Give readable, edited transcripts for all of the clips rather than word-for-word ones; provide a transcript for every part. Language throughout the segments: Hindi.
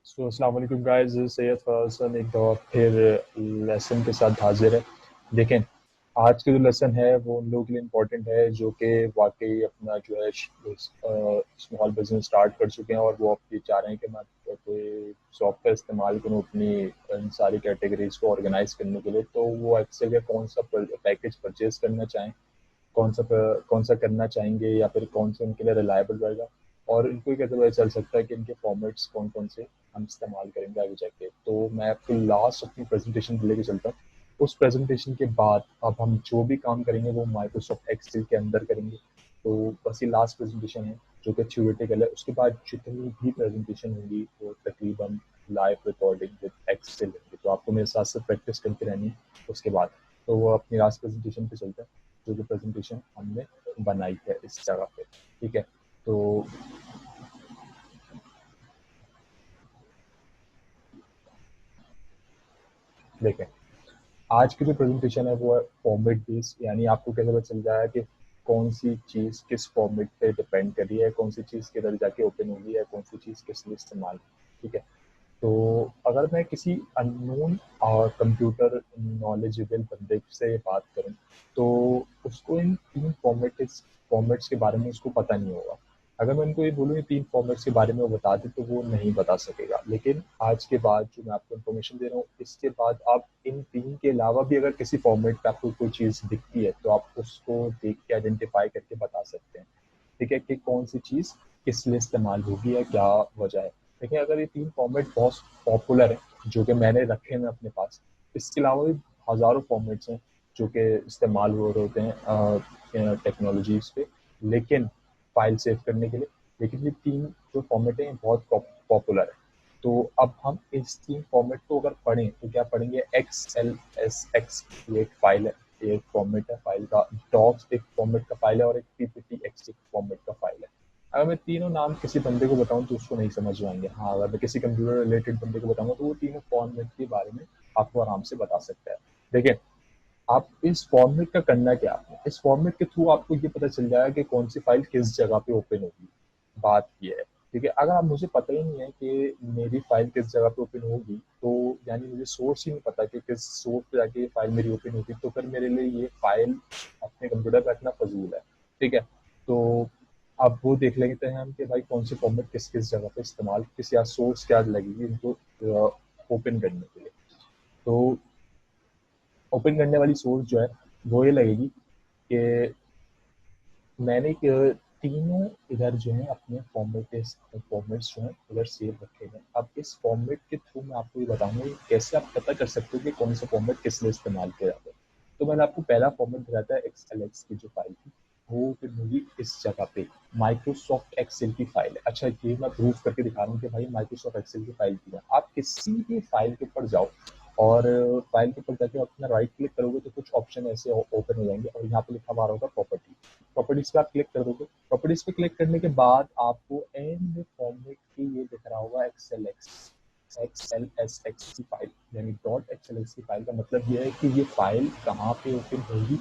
सो अस्सलाम वालेकुम गाइस, सैयद फराज एक दफ़ा फिर लेसन के साथ हाजिर है। देखें, आज की जो लेसन है वो उन लोगों के लिए इम्पोर्टेंट है जो कि वाकई अपना जो है स्मॉल बिजनेस स्टार्ट कर चुके हैं और वो अब ये चाह रहे हैं कि मैं कोई सॉफ्टवेयर इस्तेमाल करूँ अपनी इन सारी कैटेगरीज को ऑर्गेनाइज करने के लिए। तो वो एक्सेल या कौन सा पैकेज परचेज करना चाहें, कौन सा करना चाहेंगे या फिर कौन सा उनके लिए रिलायबल रहेगा, और इनको कैसे पता चल सकता है कि इनके फॉर्मेट्स कौन कौन से हम इस्तेमाल करेंगे आगे जाके। तो मैं आपको लास्ट अपनी प्रेजेंटेशन लेके चलता हूँ। उस प्रेजेंटेशन के बाद अब हम जो भी काम करेंगे वो माइक्रोसॉफ्ट एक्सेल के अंदर करेंगे। तो बस ये लास्ट प्रेजेंटेशन है जो कि थियोरेटिकल है। उसके बाद जितनी भी प्रेजेंटेशन होंगी वो तकरीबन लाइव रिकॉर्डिंग विद एक्सेल होंगी, तो आपको मेरे साथ साथ प्रैक्टिस करते रहनी है उसके बाद। तो वो अपनी लास्ट प्रेजेंटेशन पे चलते हैं, जो कि प्रेजेंटेशन हमने बनाई है इस जगह पे। ठीक है, तो देखें, आज की जो प्रेजेंटेशन है वो है फॉर्मेट बेस्ड, यानी आपको कैसे पता चल रहा है कि कौन सी चीज़ किस फॉर्मेट पे डिपेंड कर रही है, कौन सी चीज़ किधर जाके ओपन होगी है, कौन सी चीज़ किस लिए इस्तेमाल। ठीक है, तो अगर मैं किसी अननोन और कंप्यूटर नॉलेजेबल बंदे से बात करूं तो उसको इन तीन फॉर्मेट्स के बारे में उसको पता नहीं होगा। अगर मैं उनको ये बोलूँ इन तीन फॉर्मेट्स के बारे में वो बता दे तो वो नहीं बता सकेगा। लेकिन आज के बाद जो मैं आपको इन्फॉर्मेशन दे रहा हूँ इसके बाद आप इन तीन के अलावा भी अगर किसी फॉर्मेट पे आपको कोई चीज़ दिखती है तो आप उसको देख के आइडेंटिफाई करके बता सकते हैं। ठीक है, कि कौन सी चीज़ किस लिए इस्तेमाल होगी या क्या वजह है। देखिए, अगर ये तीन फॉर्मेट बहुत पॉपुलर हैं जो कि मैंने रखे हैं अपने पास, इसके अलावा भी हज़ारों फॉर्मेट्स हैं जो कि इस्तेमाल हो रहे होते हैं टेक्नोलॉजीज़ पे, लेकिन फाइल सेव करने के लिए। लेकिन ये तीन जो फॉर्मेट हैं बहुत पॉपुलर है। तो अब हम इस तीन फॉर्मेट को अगर पढ़ें तो क्या पढ़ेंगे, एक्स एल एस एक्स, ये एक फाइल है, ये एक फॉर्मेट है फाइल का। डॉक्स एक फॉर्मेट का फाइल है और एक पीपीटी एक्स एक फॉर्मेट का फाइल है। अगर मैं तीनों नाम किसी बंदे को बताऊं तो उसको नहीं समझ में आएंगे। हाँ, अगर मैं किसी कंप्यूटर रिलेटेड बंदे को बताऊंगा तो वो तीनों फॉर्मेट के बारे में आपको आराम से बता सकता है। देखिए, आप इस फॉर्मेट का करना क्या है, इस फॉर्मेट के थ्रू आपको ये पता चल जाएगा कि कौन सी फाइल किस जगह पे ओपन होगी। बात ये है। ठीक है, अगर आप मुझे पता ही नहीं है कि मेरी फाइल किस जगह पे ओपन होगी, तो यानी मुझे सोर्स ही नहीं पता कि किस सोर्स पे जाके ये फाइल मेरी ओपन होगी, तो फिर मेरे लिए ये फाइल अपने कंप्यूटर पे रखना फजूल है। ठीक है, तो अब वो देख लेते हैं हम कि भाई कौन से फॉर्मेट किस किस जगह पे इस्तेमाल, किस या सोर्स क्या लगेगी इनको ओपन करने के लिए। तो ओपन करने वाली सोर्स जो है वो ये लगेगी कि मैंने तीनों इधर जो है अपने फॉर्मेट्स जो हैं इधर सेव रखे हैं। अब इस फॉर्मेट के थ्रू मैं आपको ये बताऊंगा कि कैसे आप पता कर सकते हो कि कौन सा फॉर्मेट किस लिए इस्तेमाल किया जाता है। तो मैंने आपको पहला फॉर्मेट दिखाया था एक्सएलएक्स की जो फाइल थी, वो फिर होगी इस जगह पे माइक्रोसॉफ्ट एक्सेल की फाइल है। अच्छा, ये मैं प्रूफ करके दिखा रहा हूँ कि भाई माइक्रोसॉफ्ट एक्सेल की फाइल की है। आप किसी भी फाइल के ऊपर जाओ और फाइल के ऊपर जाके अपना राइट क्लिक करोगे तो कुछ ऑप्शन ऐसे ओपन हो जाएंगे और यहाँ पे लिखा हुआ होगा प्रॉपर्टी। प्रॉपर्टीज पे आप क्लिक कर दोगे। प्रॉपर्टीज पे क्लिक करने के बाद आपको एंड फॉर्मेट की ये दिख रहा होगा एक्सएल एस एक्स की फाइल, यानी डॉट एक्सएल एक्स की फाइल का मतलब ये है कि ये फाइल कहाँ पे ओपन होगी।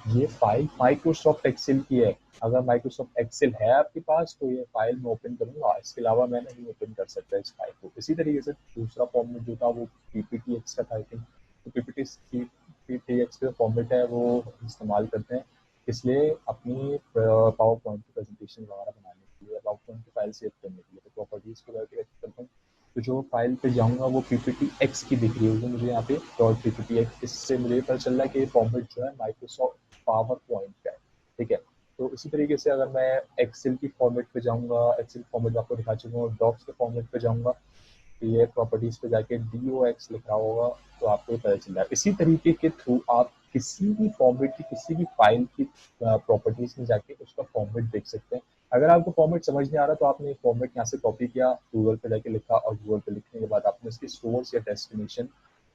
ये फाइल माइक्रोसॉफ्ट एक्सेल की है। अगर माइक्रोसॉफ्ट एक्सेल है आपके पास तो ये फाइल मैं ओपन करूंगा, इसके अलावा मैं नहीं ओपन कर सकता इस फाइल को। इसी तरीके से दूसरा फॉर्मेट जो था वो पीपीटी एक्स का था आई थिंक। तो पीपीटी एक्स का फॉर्मेट है वो इस्तेमाल करते हैं इसलिए अपनी पावर पॉइंट की प्रेजेंटेशन वगैरह बनाने के लिए, पावर पॉइंट की फाइल सेव करने के लिए। तो प्रॉपर्टीज को करके करता हूँ, तो जो फाइल पे जाऊंगा वो पीपीटी एक्स की दिख रही होगी मुझे यहाँ पे, डॉट पीपीटी एक्स। इससे मुझे पता चल रहा है कि फॉर्मेट जो है माइक्रोसॉफ्ट पावर पॉइंट का है। ठीक है, तो इसी तरीके से अगर मैं एक्सेल की फॉर्मेट पे जाऊंगा, एक्सेल फॉर्मेट आपको दिखा चुका हूँ, डॉक्स के फॉर्मेट पे जाऊंगा, ये प्रॉपर्टीज पे जाके DOX लिखा होगा तो आपको ये पता चल जाएगा। इसी तरीके के थ्रू आप किसी भी फॉर्मेट की किसी भी फाइल की प्रॉपर्टीज में जाके उसका फॉर्मेट देख सकते हैं। अगर आपको फॉर्मेट समझ नहीं आ रहा तो आपने फॉर्मेट यहाँ से कॉपी किया, गूगल पे जाके लिखा और गूगल पे लिखने के बाद आपने उसकी सोर्स या डेस्टिनेशन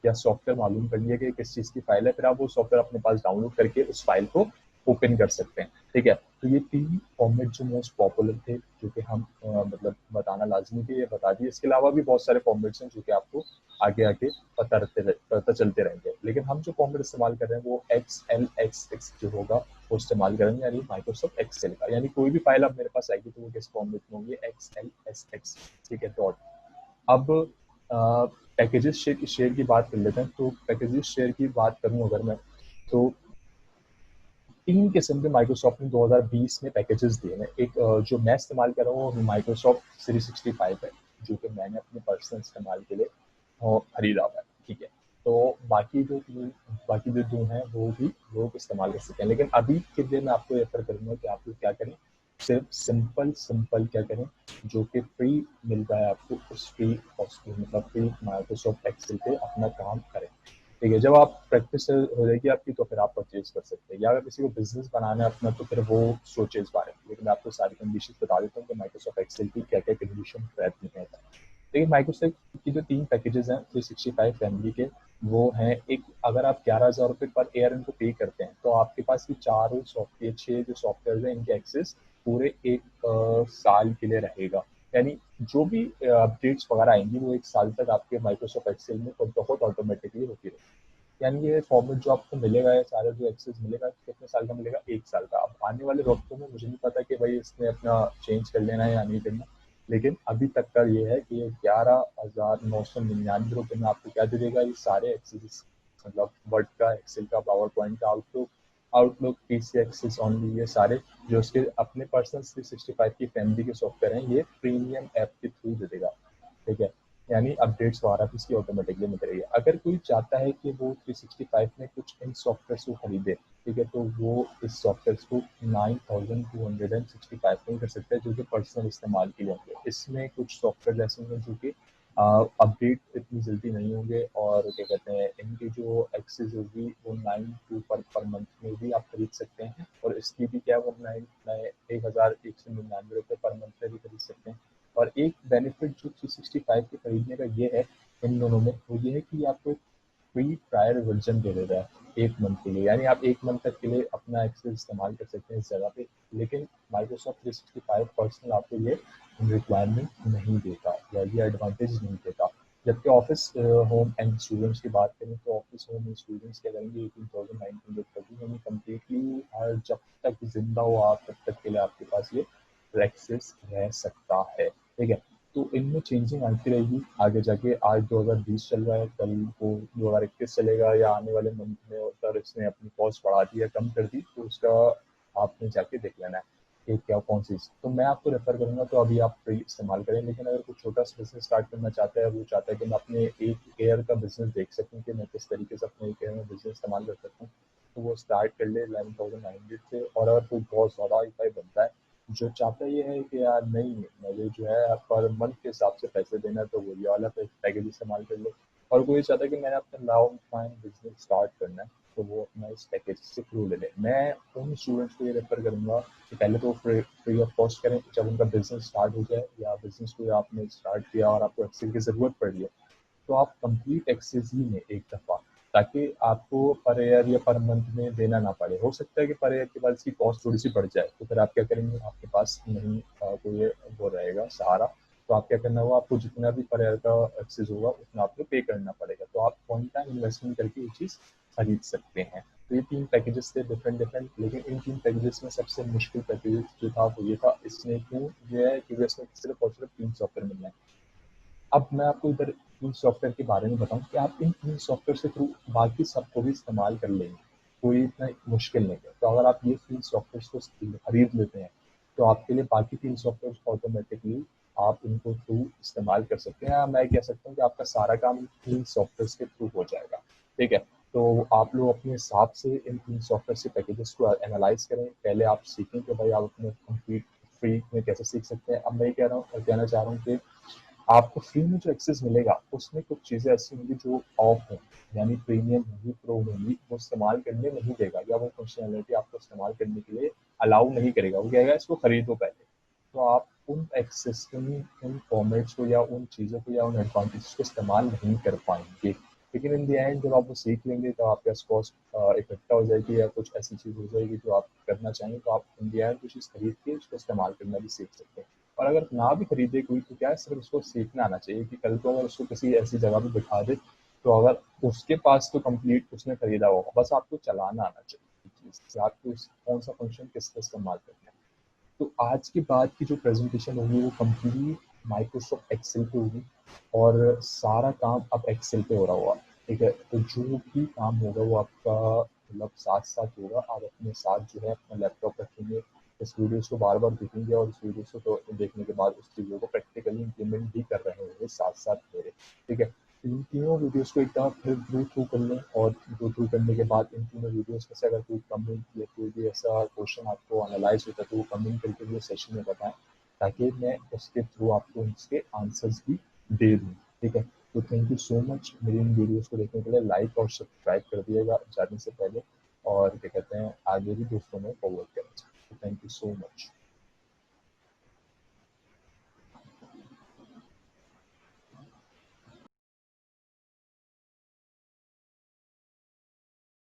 या सॉफ्टवेयर मालूम कर लिया कि किस चीज़ की फाइल है, फिर आप वो सॉफ्टवेयर अपने पास डाउनलोड करके उस फाइल को ओपन कर सकते हैं। ठीक है, तो ये तीन फॉर्मेट जो मोस्ट पॉपुलर थे जो कि हम मतलब बताना लाजमी थे, ये बता दिए। इसके अलावा भी बहुत सारे फॉर्मेट्स हैं जो कि आपको आगे आगे पता चलते रहेंगे, लेकिन हम जो फॉर्मेट इस्तेमाल कर रहे हैं वो XLXX जो होगा वो इस्तेमाल करेंगे, यानी माइक्रोसॉफ्ट एक्सेल का। यानी कोई भी फाइल अब मेरे पास आएगी तो वो किस फॉर्मेट में होगी, XLSX। ठीक है, डॉट। अब पैकेजेस शेयर की बात कर लेते हैं। तो पैकेजेस शेयर की बात करूं अगर मैं, तो 3 किस्म के माइक्रोसॉफ्ट ने 2020 में पैकेजेस दिए हैं। एक जो मैं इस्तेमाल कर रहा हूँ वो माइक्रोसॉफ्ट 365 है, जो कि मैंने अपने पर्सनल इस्तेमाल के लिए खरीदा हुआ है। ठीक है, तो बाकी जो 2 हैं वो भी लोग इस्तेमाल कर सकते हैं, लेकिन अभी के लिए मैं आपको रेफर करूंगा कि आप लोग क्या करें, सिर्फ सिंपल सिंपल क्या करें, जो कि फ्री मिल रहा है आपको, उस फ्री मतलब फ्री माइक्रोसॉफ्ट एक्सेल पे अपना काम करें। ठीक है, जब आप प्रैक्टिस हो जाएगी आपकी तो फिर आप परचेज कर सकते हैं, या अगर किसी को बिजनेस बनाना है अपना तो फिर वो सोचे इस बारे में। लेकिन मैं आपको सारी कंडीशन बता देता हूँ कि माइक्रोसॉफ्ट एक्सेल की क्या क्या कंडीशन रहती हैं। देखिए, माइक्रोसॉफ्ट की जो 3 पैकेजेस हैं 365 फैमिली के, वो हैं, एक अगर आप 11,000 रुपये पर ईयर इनको पे करते हैं तो आपके पास ये चारों सॉफ्टवेयर 6 जो सॉफ्टवेयर हैं इनके एक्सेस पूरे 1 साल के लिए रहेगा। यानी जो भी अपडेट्स वगैरह आएंगी वो 1 साल तक आपके माइक्रोसॉफ्ट एक्सेल में बहुत ऑटोमेटिकली होती रहेगी। यानी ये फॉर्मेट जो आपको मिलेगा, ये सारा जो एक्सेस मिलेगा कितने साल का मिलेगा, 1 साल का। अब आने वाले वक्तों में मुझे नहीं पता कि भाई इसमें अपना चेंज कर लेना है या नहीं करना, लेकिन अभी तक का ये है कि ये 11,999 रुपये में आपको क्या दे देगा, ये सारे एक्सेस, मतलब वर्ड का, एक्सेल का, पावर पॉइंट का, आउटलुक पीसी एक्सेस ऑनली, ये सारे जो उसके अपने पर्सनल 365 की फैमिली के सॉफ्टवेयर हैं ये प्रीमियम ऐप के थ्रू दे देगा। ठीक है, यानी अपडेट्स वगैरह भी इसकी ऑटोमेटिकली मिल रही है। अगर कोई चाहता है कि वो 365 में कुछ इन सॉफ्टवेयर को खरीदे, ठीक है, तो वो इस सॉफ्टवेयर को 9,265 में कर सकते हैं, जो कि पर्सनल इस्तेमाल के लिए होंगे। इसमें कुछ सॉफ्टवेयर ऐसे होंगे जो कि अपडेट इतनी जल्दी नहीं होंगे, और क्या कहते हैं, इनकी जो एक्सेस होगी वो 9 पर मंथ में भी आप खरीद सकते हैं, और इसकी भी क्या वो 1,199 रुपये पर मंथ में भी खरीद सकते हैं। और एक बेनिफिट जो 365 के खरीदने का ये है इन दोनों में, वो ये है कि आपको फ्री ट्रायल वर्जन दे देता है 1 मंथ के लिए, यानी आप 1 मंथ तक के लिए अपना एक्सेस इस्तेमाल कर सकते हैं इस जगह पे। लेकिन माइक्रोसॉफ्ट 365 पर्सनल आपको ये रिक्वायरमेंट नहीं देता, या ये एडवांटेज नहीं देता। जबकि ऑफिस होम एंड स्टूडेंट्स की बात करें तो ऑफिस होम एंड स्टूडेंट्स क्या करेंगे, 18,930 यानी कम्प्लीटली हर जब तक जिंदा हो आप तब तक के लिए आपके पास ये एक्सेस रह सकता है। ठीक है, तो इनमें चेंजिंग आती रहेगी आगे जाके। आज 2020 चल रहा है, कल को 2021 चलेगा, या आने वाले मंथ में अगर इसने अपनी कॉस्ट बढ़ा दी या कम कर दी तो उसका आपने जाके देख लेना है कि क्या कौन सी। तो मैं आपको रेफर करूंगा तो अभी आप फ्री इस्तेमाल करें, लेकिन अगर कुछ छोटा सा बिजनेस स्टार्ट करना चाहता है, वो चाहता है कि मैं अपने एक एयर का बिजनेस देख सकूँ कि मैं किस तरीके से अपने एक एयर में बिजनेस इस्तेमाल कर सकता हूँ, तो वो स्टार्ट कर ले 11,900 से। और अगर कोई बहुत ज़्यादा हाई बनता है, जो चाहता ये है कि यार नहीं, मुझे जो है पर मंथ के हिसाब से पैसे देना है, तो वो ये वाला पैकेज इस्तेमाल कर लो। और कोई चाहता है कि मैंने अपना लॉन्ग टाइम बिजनेस स्टार्ट करना है, तो वो अपना इस पैकेज से थ्रू ले लें। मैं उन स्टूडेंट्स को ये रेफर करूँगा कि पहले तो फ्री ऑफ कॉस्ट करें, जब उनका बिजनेस स्टार्ट हो जाए या बिजनेस को आपने स्टार्ट किया और आपको एक्सेल की ज़रूरत पड़ रही है, तो आप कंप्लीट एक्सेस ही लें एक दफ़ा, ताकि आपको पर ईयर या पर मंथ में देना ना पड़े। हो सकता है कि पर ईयर के बाद इसकी कॉस्ट थोड़ी सी बढ़ जाए, तो फिर आप क्या करेंगे, आपके पास नहीं कोई वो रहेगा सहारा, तो आप क्या करना होगा, आपको जितना भी पर ईयर का एक्सेस होगा उतना आपको पे करना पड़ेगा। तो आप वन टाइम इन्वेस्टमेंट करके ये चीज़ खरीद सकते हैं। तो ये 3 पैकेजेस थे डिफरेंट डिफरेंट, लेकिन इन 3 पैकेजेस में सबसे मुश्किल पैकेज जो था वो ये था, इसमें क्यों जो है, क्योंकि इसमें सिर्फ और सिर्फ 3 सॉफ्टवेयर मिल रहे हैं। अब मैं आपको इधर इन सॉफ्टवेयर के बारे में बताऊँ कि आप इन सॉफ्टवेयर से थ्रू बाकी सबको भी इस्तेमाल कर लेंगे, कोई इतना मुश्किल नहीं है। तो अगर आप ये 3 सॉफ्टवेयर को खरीद लेते हैं, तो आपके लिए बाकी 3 सॉफ्टवेयर ऑटोमेटिकली आप इनको थ्रू इस्तेमाल कर सकते हैं, या मैं कह सकता हूँ कि आपका सारा काम 3 सॉफ्टवेयर के थ्रू हो जाएगा। ठीक है, तो आप लोग अपने हिसाब से इन 3 सॉफ्टवेयर के पैकेजेस को एनालाइज करें। पहले आप सीखें कि भाई आप अपने कंप्लीट फ्री में कैसे सीख सकते हैं। अब मैं कहना चाह रहा हूँ कि आपको फ्री में जो एक्सेस मिलेगा उसमें कुछ चीज़ें ऐसी होंगी जो ऑफ हों, यानी प्रीमियम होगी, प्रो होगी, वो इस्तेमाल करने नहीं देगा, या वो फंक्शनैलिटी आपको इस्तेमाल करने के लिए अलाउ नहीं करेगा, वो कहेगा इसको खरीदो पहले। तो आप उन एक्सेस उन फॉर्मेट्स को या उन चीज़ों को या उन एडवांटेज को इस्तेमाल नहीं कर पाएंगे। लेकिन इन द एंड जब आप वो सीख लेंगे तो आपके पास कॉस्ट इकट्ठा हो जाएगी, या कुछ ऐसी चीज़ हो जाएगी जो आप करना चाहेंगे, तो आप इन द एंड कुछ चीज़ खरीद के उसको इस्तेमाल करना भी सीख सकते हैं। और अगर ना भी खरीदे कोई, तो क्या है, सिर्फ उसको सीखना आना चाहिए कि कल को अगर उसको किसी ऐसी जगह पे बिठा दे, तो अगर उसके पास तो कंप्लीट उसने खरीदा होगा, बस आपको चलाना आना चाहिए कि आपको कौन सा फंक्शन किस तरह इस्तेमाल करना है। तो आज के बाद की जो प्रेजेंटेशन होगी वो कंप्लीट माइक्रोसॉफ्ट एक्सेल पे होगी और सारा काम अब एक्सेल पे हो रहा होगा। ठीक है, तो जो भी काम होगा वो आपका मतलब साथ साथ होगा। आप अपने साथ जो है अपना लैपटॉप रखेंगे, इस वीडियोस को बार बार देखेंगे और इस वीडियोस को तो देखने के बाद उस चीज़ों को प्रैक्टिकली इम्प्लीमेंट भी कर रहे होंगे साथ साथ मेरे। ठीक है, तो इन तीनों वीडियोस को एक बार फिर गो थ्रू कर लें और गो थ्रू करने के बाद इन तीनों वीडियोस में से अगर कोई कमेंट या कोई भी ऐसा क्वेश्चन आपको एनालाइज होता है तो वो कमेंट करके मुझे सेशन में बताएं, ताकि मैं उसके थ्रू आपको उसके आंसर्स भी दे दूँ। ठीक है, तो थैंक यू सो मच मेरी इन वीडियोस को देखने के लिए। लाइक और सब्सक्राइब कर दिएगा जाने से पहले, और क्या कहते हैं आगे भी दोस्तों में फॉरवर्ड करें। Thank you so much.